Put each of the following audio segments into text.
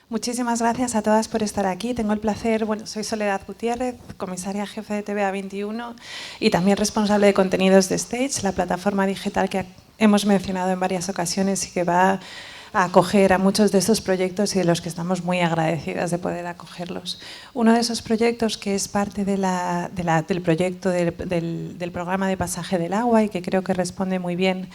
Muchísimas gracias a todas por estar aquí. Tengo el placer, soy Soledad Gutiérrez, comisaria jefe de TVA 21 y también responsable de contenidos de Stage, la plataforma digital que hemos mencionado en varias ocasiones y que va a acoger a muchos de estos proyectos y de los que estamos muy agradecidas de poder acogerlos. Uno de esos proyectos que es parte del proyecto del programa de pasaje del agua y que creo que responde muy bien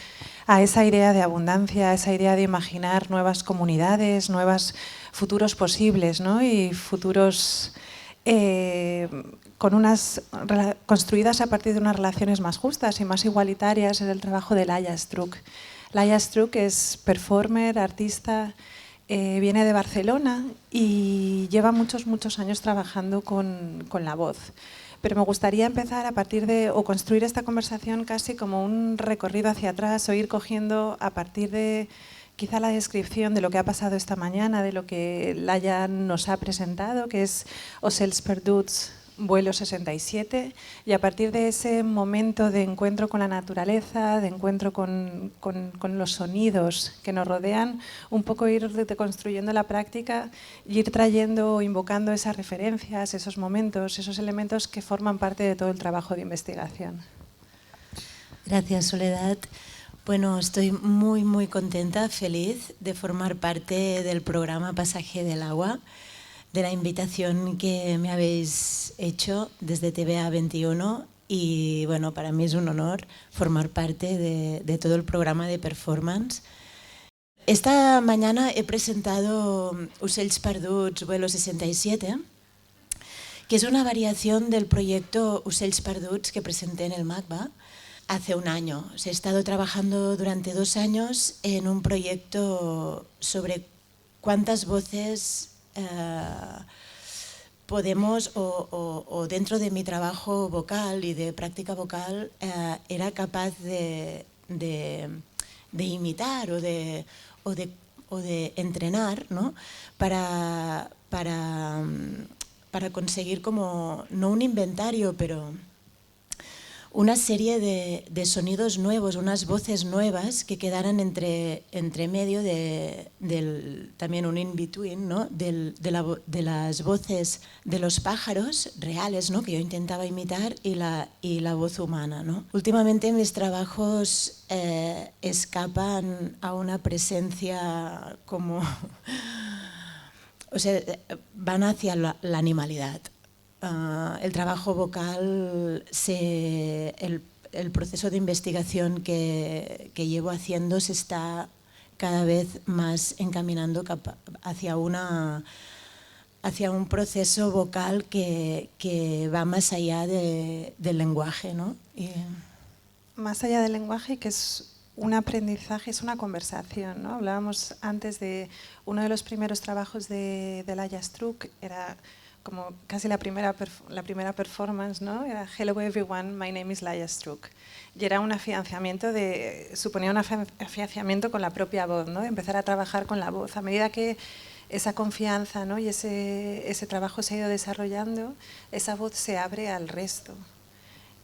a esa idea de abundancia, a esa idea de imaginar nuevas comunidades, nuevos futuros posibles, ¿no? Y futuros construidas a partir de unas relaciones más justas y más igualitarias, es el trabajo de Laia Struck. Laia Struck es performer, artista, viene de Barcelona y lleva muchos años trabajando con la voz. Pero me gustaría empezar a partir o construir esta conversación casi como un recorrido hacia atrás o ir cogiendo a partir de quizá la descripción de lo que ha pasado esta mañana, de lo que Laia nos ha presentado, que es Ocells Perduts, vuelo 67, y a partir de ese momento de encuentro con la naturaleza, de encuentro con los sonidos que nos rodean, un poco ir deconstruyendo la práctica y ir trayendo o invocando esas referencias, esos momentos, esos elementos que forman parte de todo el trabajo de investigación. Gracias, Soledad. Bueno, estoy muy contenta, feliz de formar parte del programa Pasaje del Agua, de la invitación que me habéis hecho desde TVA 21 y bueno, para mí es un honor formar parte de todo el programa de performance. Esta mañana he presentado Ocells Perduts, vuelo 67, que es una variación del proyecto Ocells Perduts que presenté en el MACBA hace un año. He estado trabajando durante 2 años en un proyecto sobre cuántas voces podemos, o dentro de mi trabajo vocal y de práctica vocal, era capaz de imitar o de entrenar, ¿no? para conseguir como, no un inventario, pero una serie de sonidos nuevos, unas voces nuevas que quedaran entre medio también un in-between, ¿no? de las voces de los pájaros reales, ¿no? que yo intentaba imitar, y la voz humana, ¿no? Últimamente mis trabajos escapan a una presencia como... o sea, van hacia la animalidad. El trabajo vocal, el proceso de investigación que llevo haciendo se está cada vez más encaminando hacia un proceso vocal que va más allá del lenguaje, ¿no? Más allá del lenguaje, que es un aprendizaje, es una conversación, ¿no? Hablábamos antes de uno de los primeros trabajos de Laia Struck, era como casi la primera performance, ¿no? Era Hello everyone, my name is Laia Struck. Y era un afianzamiento suponía un afianzamiento con la propia voz, ¿no? De empezar a trabajar con la voz. A medida que esa confianza, ¿no? y ese trabajo se ha ido desarrollando, esa voz se abre al resto.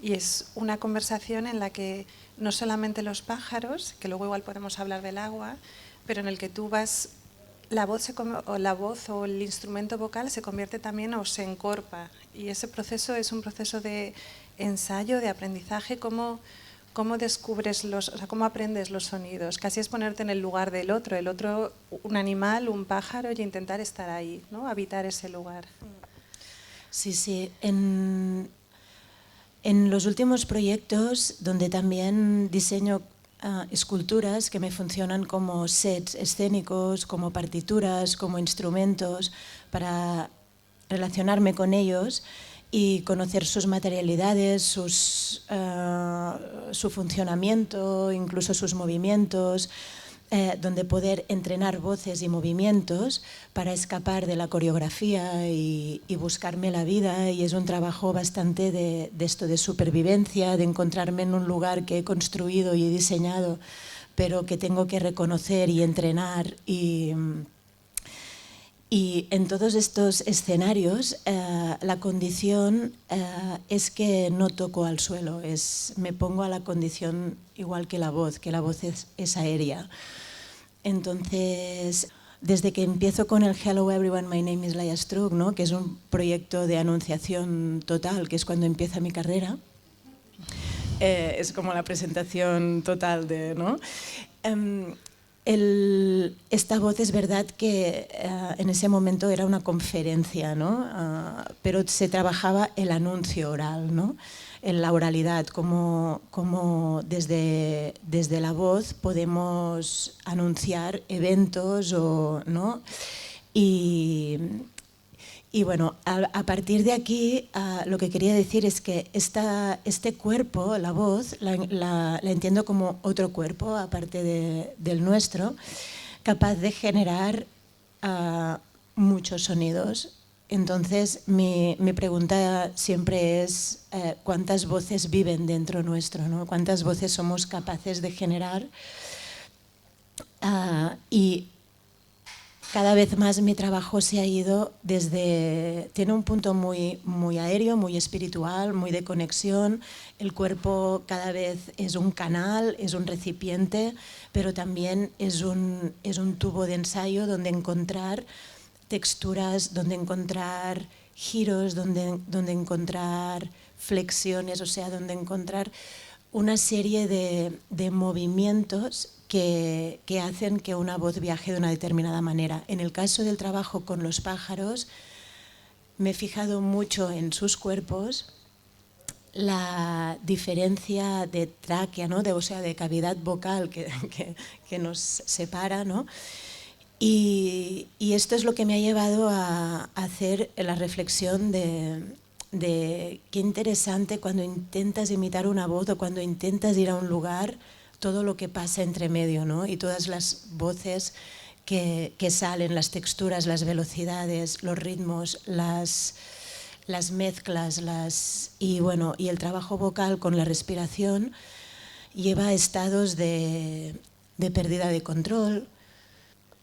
Y es una conversación en la que no solamente los pájaros, que luego igual podemos hablar del agua, pero en el que tú vas... La voz o el instrumento vocal se convierte también o se encorpa, y ese proceso es un proceso de ensayo, de aprendizaje, cómo descubres cómo aprendes los sonidos, casi es ponerte en el lugar del otro, un animal, un pájaro, y intentar estar ahí, ¿no? Habitar ese lugar. Sí. En los últimos proyectos, donde también diseño esculturas que me funcionan como sets escénicos, como partituras, como instrumentos, para relacionarme con ellos y conocer sus materialidades, su funcionamiento, incluso sus movimientos, donde poder entrenar voces y movimientos para escapar de la coreografía y buscarme la vida. Y es un trabajo bastante de esto de supervivencia, de encontrarme en un lugar que he construido y he diseñado, pero que tengo que reconocer y entrenar Y en todos estos escenarios la condición es que no toco al suelo, me pongo a la condición igual que la voz es aérea. Entonces, desde que empiezo con el Hello everyone, my name is Laia Struck, ¿no? Que es un proyecto de anunciación total, que es cuando empieza mi carrera, es como la presentación total de, ¿no? Esta voz es verdad que en ese momento era una conferencia, ¿no? Pero se trabajaba el anuncio oral, ¿no? En la oralidad, como desde la voz podemos anunciar eventos, ¿no? Y bueno, a partir de aquí lo que quería decir es que este cuerpo, la voz, la entiendo como otro cuerpo, aparte del nuestro, capaz de generar muchos sonidos. Entonces, mi pregunta siempre es ¿cuántas voces viven dentro nuestro, ¿no? ¿Cuántas voces somos capaces de generar? Y cada vez más mi trabajo se ha ido tiene un punto muy, muy aéreo, muy espiritual, muy de conexión. El cuerpo cada vez es un canal, es un recipiente, pero también es un tubo de ensayo donde encontrar texturas, donde encontrar giros, donde encontrar flexiones, o sea, donde encontrar una serie de movimientos que hacen que una voz viaje de una determinada manera. En el caso del trabajo con los pájaros, me he fijado mucho en sus cuerpos, la diferencia de tráquea, ¿no? o sea, de cavidad vocal que nos separa, ¿no? Y esto es lo que me ha llevado a hacer la reflexión de qué interesante cuando intentas imitar una voz o cuando intentas ir a un lugar, todo lo que pasa entre medio, ¿no? Y todas las voces que salen, las texturas, las velocidades, los ritmos, las mezclas, y el trabajo vocal con la respiración lleva a estados de pérdida de control,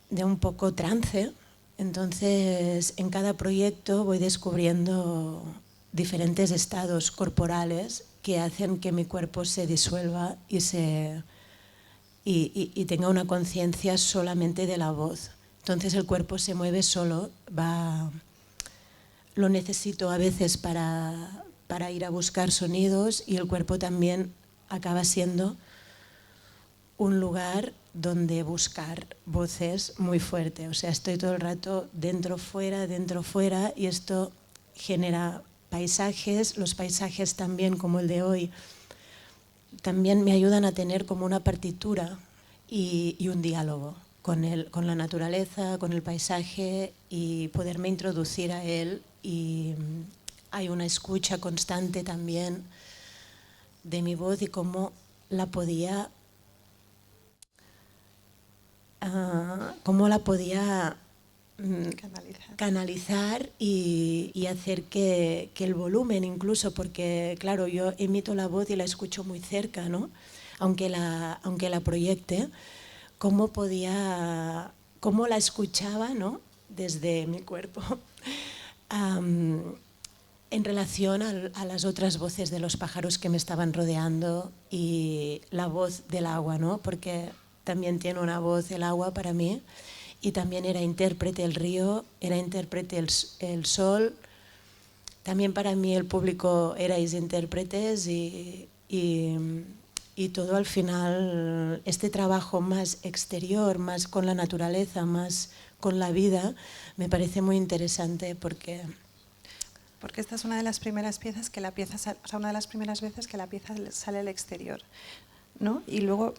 de un poco trance. Entonces, en cada proyecto voy descubriendo diferentes estados corporales que hacen que mi cuerpo se disuelva y tenga una conciencia solamente de la voz. Entonces el cuerpo se mueve solo, lo necesito a veces para ir a buscar sonidos, y el cuerpo también acaba siendo un lugar donde buscar voces muy fuerte. O sea, estoy todo el rato dentro, fuera, y esto genera paisajes. Los paisajes también, como el de hoy, también me ayudan a tener como una partitura y un diálogo con la naturaleza, con el paisaje, y poderme introducir a él. Y hay una escucha constante también de mi voz y cómo la podía canalizar y hacer que el volumen, incluso, porque claro, yo emito la voz y la escucho muy cerca, ¿no? Aunque la proyecte, cómo la escuchaba, ¿no? Desde mi cuerpo, en relación a las otras voces de los pájaros que me estaban rodeando, y la voz del agua, ¿no? Porque también tiene una voz el agua para mí, y también era intérprete el río, era intérprete el sol. También para mí el público erais intérpretes, y todo al final, este trabajo más exterior, más con la naturaleza, más con la vida, me parece muy interesante porque esta es una de las primeras piezas que una de las primeras veces que la pieza sale al exterior, ¿no? Y luego,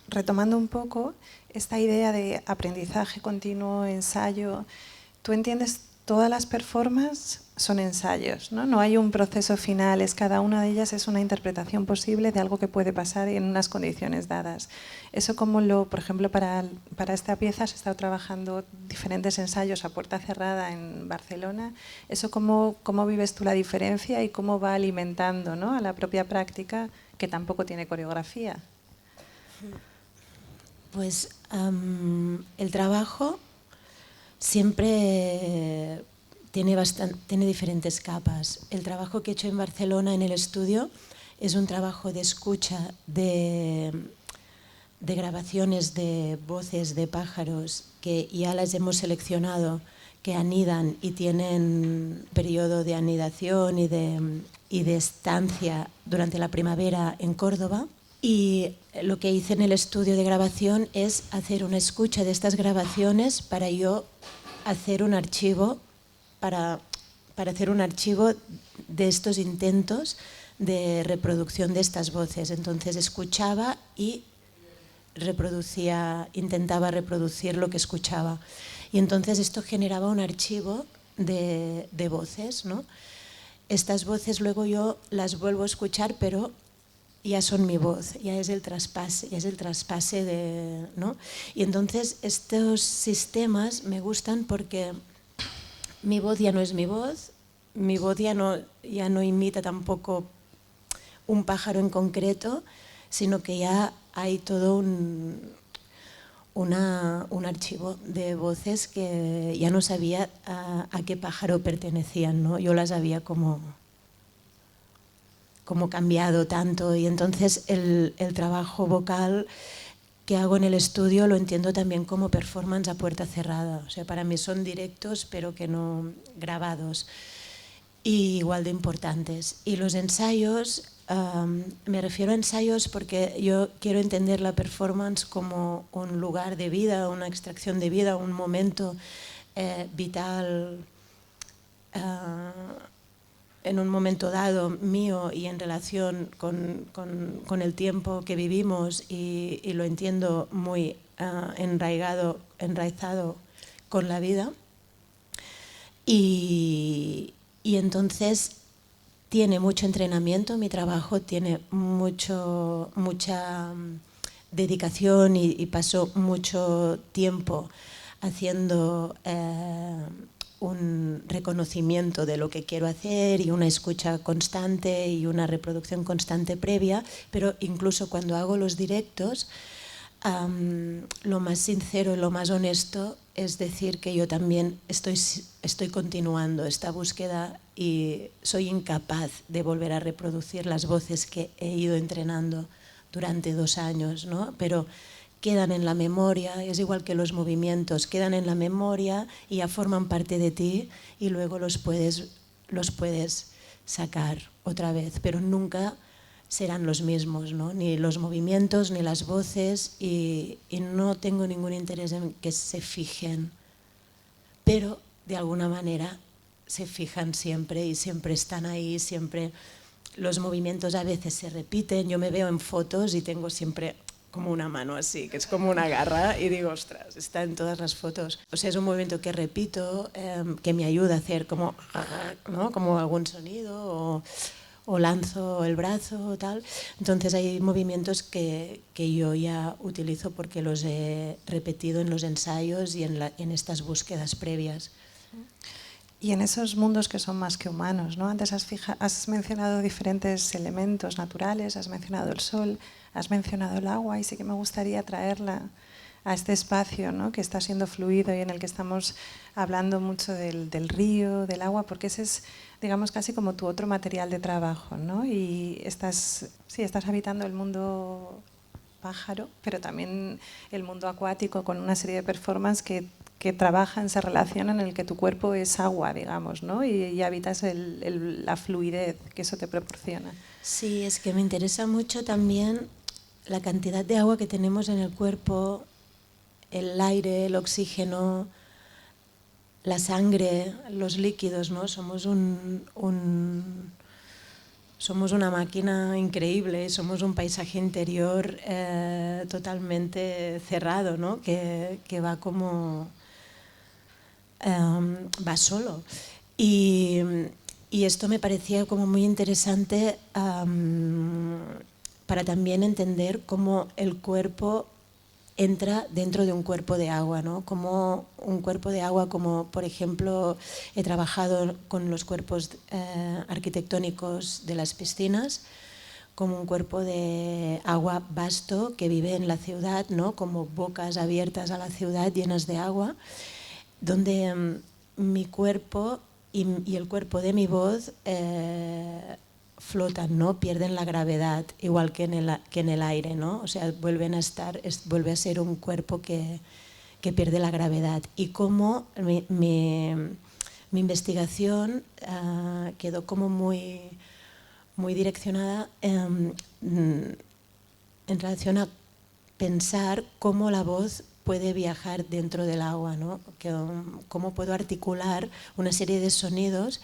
retomando un poco esta idea de aprendizaje continuo, ensayo, tú entiendes todas las performances son ensayos, ¿no? No hay un proceso final, cada una de ellas es una interpretación posible de algo que puede pasar en unas condiciones dadas. Eso, por ejemplo, para esta pieza has estado trabajando diferentes ensayos a puerta cerrada en Barcelona. Eso, ¿cómo vives tú la diferencia y cómo va alimentando, ¿no?, a la propia práctica, que tampoco tiene coreografía? Pues el trabajo siempre tiene diferentes capas. El trabajo que he hecho en Barcelona en el estudio es un trabajo de escucha de grabaciones de voces de pájaros que ya las hemos seleccionado, que anidan y tienen periodo de anidación y de estancia durante la primavera en Córdoba. Y lo que hice en el estudio de grabación es hacer una escucha de estas grabaciones para yo hacer un archivo, para hacer un archivo de estos intentos de reproducción de estas voces. Entonces escuchaba y intentaba reproducir lo que escuchaba. Y entonces esto generaba un archivo de voces, ¿no? Estas voces luego yo las vuelvo a escuchar, pero ya son mi voz, ya es el traspase de, ¿no? Y entonces estos sistemas me gustan porque mi voz ya no es mi voz ya no imita tampoco un pájaro en concreto, sino que ya hay todo un archivo de voces que ya no sabía a qué pájaro pertenecían, ¿no? Yo las había como cambiado tanto, y entonces el trabajo vocal que hago en el estudio lo entiendo también como performance a puerta cerrada. O sea, para mí son directos pero que no grabados, y igual de importantes. Y los ensayos, me refiero a ensayos porque yo quiero entender la performance como un lugar de vida, una extracción de vida, un momento vital en un momento dado mío y en relación con el tiempo que vivimos, y lo entiendo muy enraizado con la vida. Y entonces tiene mucho entrenamiento, mi trabajo tiene mucha dedicación, y paso mucho tiempo haciendo un reconocimiento de lo que quiero hacer, y una escucha constante y una reproducción constante previa, pero incluso cuando hago los directos, lo más sincero y lo más honesto es decir que yo también estoy continuando esta búsqueda, y soy incapaz de volver a reproducir las voces que he ido entrenando durante 2 años, ¿no? Pero quedan en la memoria, es igual que los movimientos, quedan en la memoria y ya forman parte de ti, y luego los puedes sacar otra vez, pero nunca serán los mismos, ¿no? Ni los movimientos ni las voces, y no tengo ningún interés en que se fijen, pero de alguna manera se fijan siempre y siempre están ahí, siempre. Los movimientos a veces se repiten, yo me veo en fotos y tengo siempre como una mano así, que es como una garra, y digo, ostras, está en todas las fotos. O sea, es un movimiento que repito, que me ayuda a hacer como, ¿no? Como algún sonido, o lanzo el brazo o tal. Entonces hay movimientos que yo ya utilizo porque los he repetido en los ensayos y en estas búsquedas previas. Y en esos mundos que son más que humanos, ¿no? Antes has mencionado diferentes elementos naturales, has mencionado el sol, has mencionado el agua, y sí que me gustaría traerla a este espacio, ¿no? Que está siendo fluido y en el que estamos hablando mucho del río, del agua, porque ese es, digamos, casi como tu otro material de trabajo, ¿no? Y estás habitando el mundo pájaro, pero también el mundo acuático, con una serie de performances que trabajan, se relacionan, en el que tu cuerpo es agua, digamos, ¿no? Y habitas la fluidez que eso te proporciona. Sí, es que me interesa mucho también la cantidad de agua que tenemos en el cuerpo, el aire, el oxígeno, la sangre, los líquidos, ¿no? Somos somos una máquina increíble, somos un paisaje interior totalmente cerrado, ¿no? Que va como va solo. Y esto me parecía como muy interesante para también entender cómo el cuerpo entra dentro de un cuerpo de agua, ¿no? Como un cuerpo de agua, como por ejemplo he trabajado con los cuerpos arquitectónicos de las piscinas, como un cuerpo de agua vasto que vive en la ciudad, ¿no? Como bocas abiertas a la ciudad llenas de agua. donde mi cuerpo y el cuerpo de mi voz flotan, ¿no? Pierden la gravedad, igual que en el aire, ¿no? O sea, vuelve a ser un cuerpo que pierde la gravedad. Y cómo mi investigación quedó como muy direccionada en relación a pensar cómo la voz puede viajar dentro del agua, ¿no? Cómo puedo articular una serie de sonidos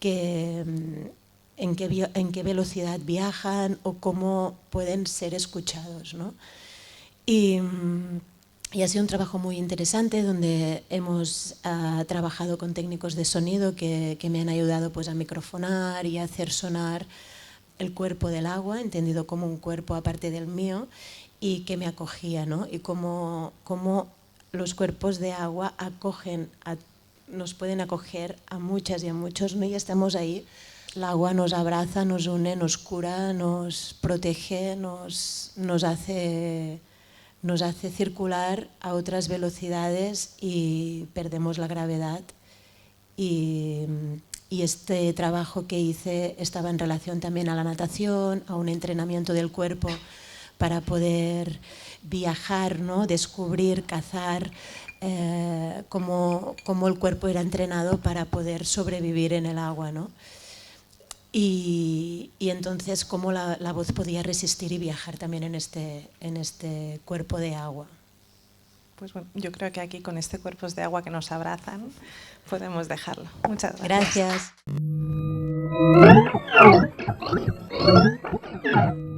en qué velocidad viajan o cómo pueden ser escuchados, ¿no? Y ha sido un trabajo muy interesante donde hemos trabajado con técnicos de sonido que me han ayudado pues, a microfonar y a hacer sonar el cuerpo del agua, entendido como un cuerpo aparte del mío, y que me acogía, ¿no? Y cómo los cuerpos de agua nos pueden acoger a muchas y a muchos, ¿no? Y estamos ahí. El agua nos abraza, nos une, nos cura, nos protege, nos hace circular a otras velocidades y perdemos la gravedad. Y este trabajo que hice estaba en relación también a la natación, a un entrenamiento del cuerpo para poder viajar, ¿no? Descubrir, cazar, cómo el cuerpo era entrenado para poder sobrevivir en el agua, ¿no? Y entonces cómo la voz podía resistir y viajar también en este cuerpo de agua. Pues bueno, yo creo que aquí con este cuerpos de agua que nos abrazan podemos dejarlo. Muchas gracias. Gracias.